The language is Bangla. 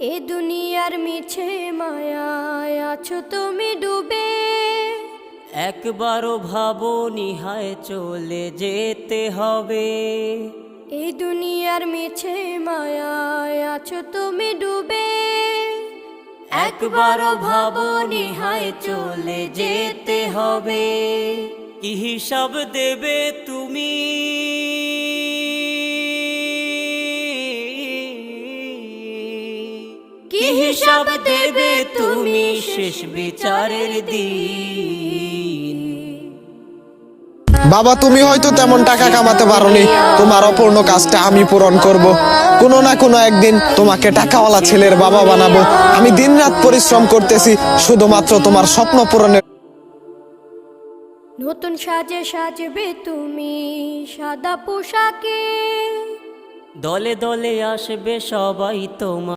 এ দুনিয়ার মিছে মায়ায় আছো তুমি ডুবে, একবারও ভাবো নিহায় চলে যেতে হবে। এই দুনিয়ার মিছে মায়ায় আছো তুমি ডুবে, একবারও ভাবো নিহায় চলে যেতে হবে। কি হিসাব দেবে তুমি, কি হিসাব দেবে তুমি শেষ বিচারের দিন। বাবা, তুমি হয়তো তেমন টাকা কামাতে পারোনি, তোমার অপূর্ণ কাজটা আমি পূরণ করব। কোনো না কোনো একদিন তোমাকে টাকাওয়ালা ছেলের বাবা বানাবো। আমি দিনরাত পরিশ্রম করতেছি শুধুমাত্র তোমার স্বপ্ন পূরণের। নতুন সাজে সাজবে তুমি সাদা পোশাকে, দলে দলে আসবে সবাই তোমার